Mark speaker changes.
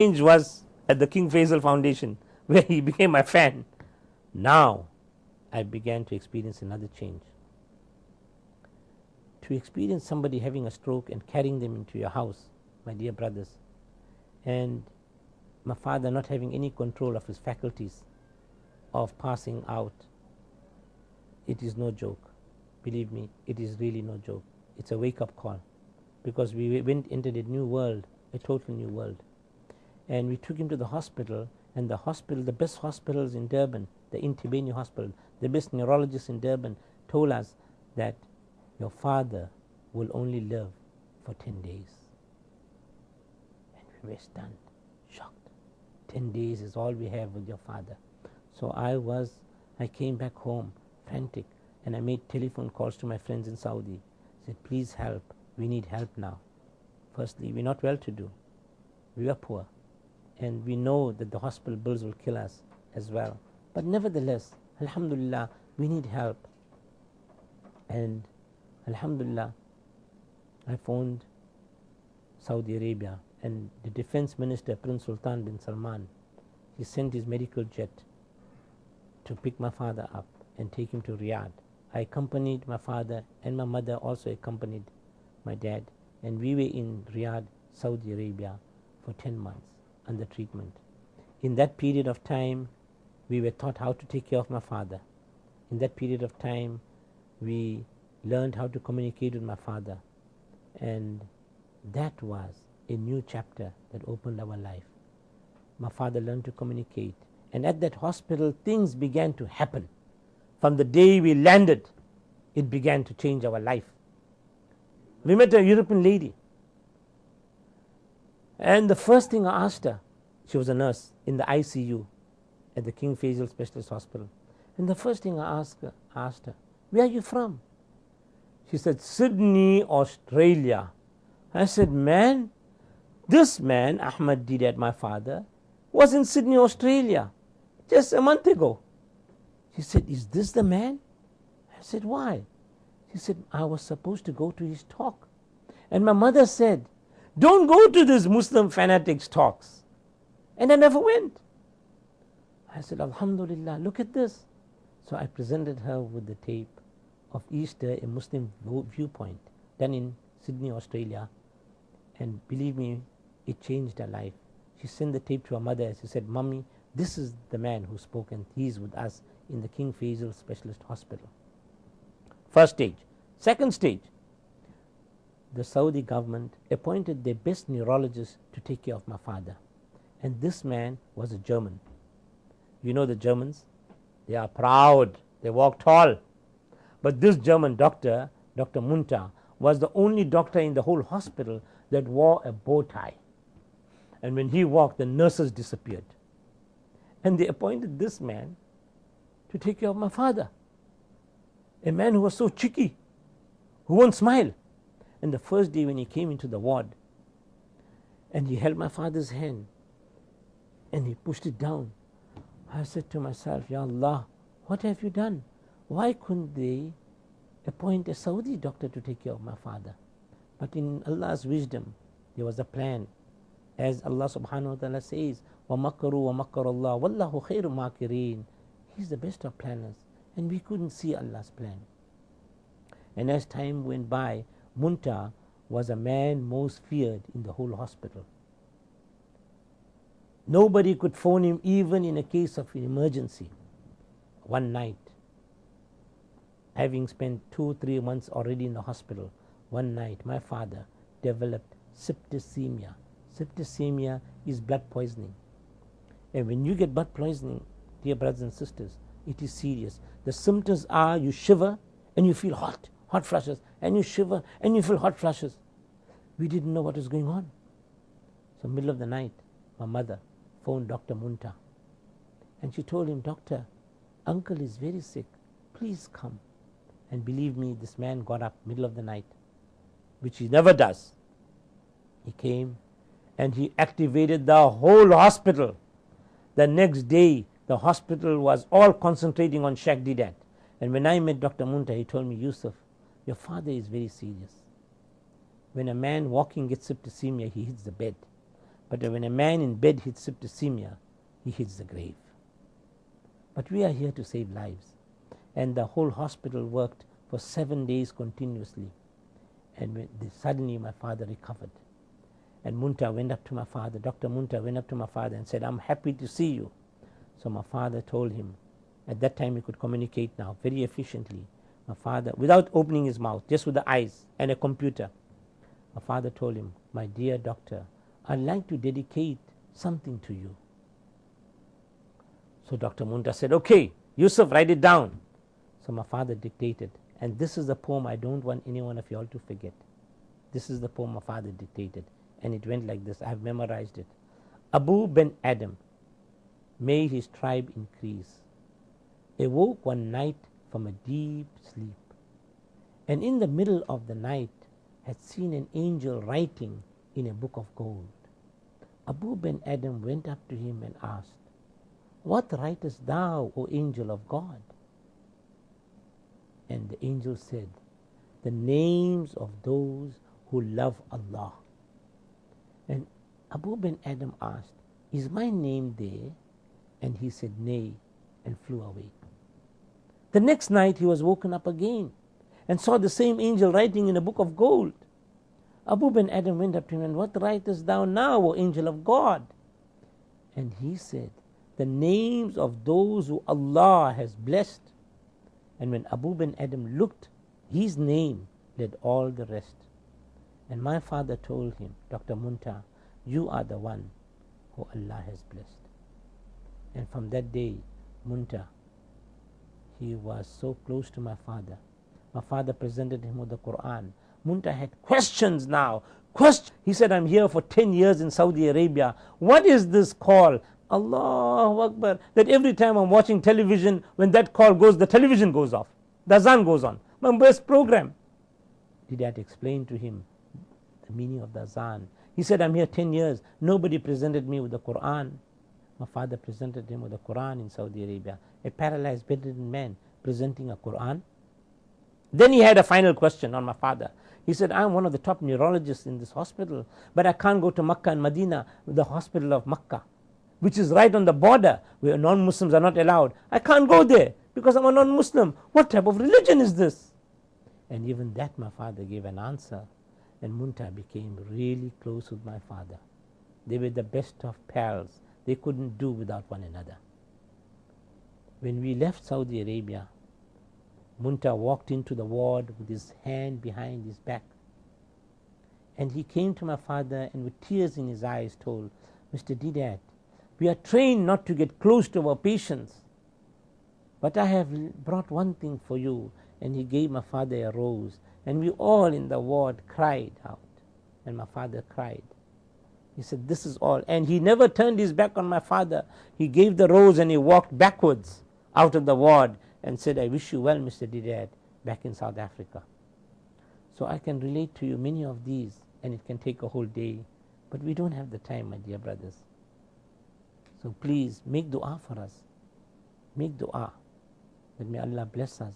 Speaker 1: change was at the King Faisal Foundation, where he became my fan. Now I began to experience another change. To experience somebody having a stroke and carrying them into your house, my dear brothers, and my father not having any control of his faculties, of passing out, it is no joke. Believe me, it is really no joke. It's a wake-up call, because we went into a new world, a total new world. And we took him to the hospital, and the hospital, the best hospitals in Durban, the Intibeni Hospital, the best neurologists in Durban, told us that your father will only live for 10 days. And we were stunned, shocked. 10 days is all we have with your father. So I came back home frantic, and I made telephone calls to my friends in Saudi. I said, please help, we need help now. Firstly, we're not well to do, we are poor, and we know that the hospital bills will kill us as well. But nevertheless, alhamdulillah, we need help. And alhamdulillah, I phoned Saudi Arabia, and the defense minister, Prince Sultan bin Salman, he sent his medical jet to pick my father up and take him to Riyadh. I accompanied my father, and my mother also accompanied my dad, and we were in Riyadh, Saudi Arabia for 10 months under treatment. In that period of time, we were taught how to take care of my father. In that period of time, we learned how to communicate with my father, and that was a new chapter that opened our life. My father learned to communicate, and at that hospital things began to happen. From the day we landed, it began to change our life. We met a European lady, and the first thing I asked her, she was a nurse in the ICU at the King Faisal Specialist Hospital, and the first thing I asked her, where are you from? She said, Sydney, Australia. I said, man, this man, Ahmed Deedat, my father, was in Sydney, Australia just a month ago. She said, is this the man? I said, why? She said, I was supposed to go to his talk. And my mother said, don't go to these Muslim fanatics' talks. And I never went. I said, alhamdulillah, look at this. So I presented her with the tape of Easter, a Muslim viewpoint, done in Sydney, Australia. And believe me, it changed her life. She sent the tape to her mother. She said, Mommy, this is the man who spoke, and he's with us in the King Faisal Specialist Hospital. First stage. Second stage, the Saudi government appointed their best neurologist to take care of my father. And this man was a German. You know the Germans? They are proud. They walk tall. But this German doctor, Dr. Munta, was the only doctor in the whole hospital that wore a bow tie. And when he walked, the nurses disappeared. And they appointed this man to take care of my father. A man who was so cheeky, who won't smile. And the first day when he came into the ward, and he held my father's hand, and he pushed it down, I said to myself, Ya Allah, what have you done? Why couldn't they appoint a Saudi doctor to take care of my father? But in Allah's wisdom, there was a plan. As Allah subhanahu wa ta'ala says, وَمَكَّرُوا وَمَكَّرَ اللَّهُ وَاللَّهُ خَيْرُ مَاكِرِينَ. He's the best of planners, and we couldn't see Allah's plan. And as time went by, Munta was a man most feared in the whole hospital. Nobody could phone him even in a case of an emergency. One night, having spent 2-3 months already in the hospital, one night my father developed septicemia. Septicemia is blood poisoning. And when you get blood poisoning, dear brothers and sisters, it is serious. The symptoms are you shiver and you feel hot flushes, and you shiver and you feel hot flushes. We didn't know what was going on. So middle of the night, my mother phoned Dr. Munta, and she told him, Doctor, uncle is very sick, please come. And believe me, this man got up middle of the night, which he never does. He came and he activated the whole hospital. The next day, the hospital was all concentrating on Sheikh Deedat. And when I met Dr. Munta, he told me, Yousuf, your father is very serious. When a man walking gets septicemia, he hits the bed. But when a man in bed hits septicemia, he hits the grave. But we are here to save lives. And the whole hospital worked for 7 days continuously. And suddenly my father recovered. And Munta went up to my father, Dr. Munta went up to my father and said, I'm happy to see you. So my father told him, at that time he could communicate now very efficiently. My father, without opening his mouth, just with the eyes and a computer, my father told him, my dear doctor, I'd like to dedicate something to you. So Dr. Munta said, okay, Yousuf, write it down. So my father dictated. And this is the poem I don't want any one of you all to forget. This is the poem my father dictated. And it went like this. I have memorized it. Abu ben Adam, may his tribe increase, awoke one night from a deep sleep, and in the middle of the night had seen an angel writing in a book of gold. Abu ben Adam went up to him and asked, what writest thou, O angel of God? And the angel said, the names of those who love Allah. And Abu ben Adam asked, is my name there? And he said, nay, and flew away. The next night he was woken up again and saw the same angel writing in a book of gold. Abu ben Adam went up to him and, what writest thou now, O angel of God? And he said, the names of those who Allah has blessed. And when Abu ben Adam looked, his name led all the rest. And my father told him, Dr. Munta, you are the one who Allah has blessed. And from that day, Munta, he was so close to my father. My father presented him with the Quran. Munta had questions now. He said, I'm here for 10 years in Saudi Arabia. What is this call? Allahu Akbar. That every time I'm watching television, when that call goes, the television goes off. The azan goes on. My best program. Deedat explained to him the meaning of the azan. He said, I'm here 10 years. Nobody presented me with the Quran. My father presented him with the Quran in Saudi Arabia. A paralyzed bedridden man presenting a Quran. Then he had a final question on my father. He said, I'm one of the top neurologists in this hospital, but I can't go to Makkah and Medina, the hospital of Makkah, which is right on the border where non-Muslims are not allowed. I can't go there because I'm a non-Muslim. What type of religion is this? And even that my father gave an answer. And Munta became really close with my father. They were the best of pals. They couldn't do without one another. When we left Saudi Arabia, Munta walked into the ward with his hand behind his back. And he came to my father and with tears in his eyes told, Mr. Deedat, we are trained not to get close to our patients, but I have brought one thing for you. And he gave my father a rose. And we all in the ward cried out. And my father cried. He said, this is all. And he never turned his back on my father. He gave the rose and he walked backwards out of the ward and said, I wish you well, Mr. Deedat, back in South Africa. So I can relate to you many of these, and it can take a whole day. But we don't have the time, my dear brothers. So please make dua for us. Make dua that may Allah bless us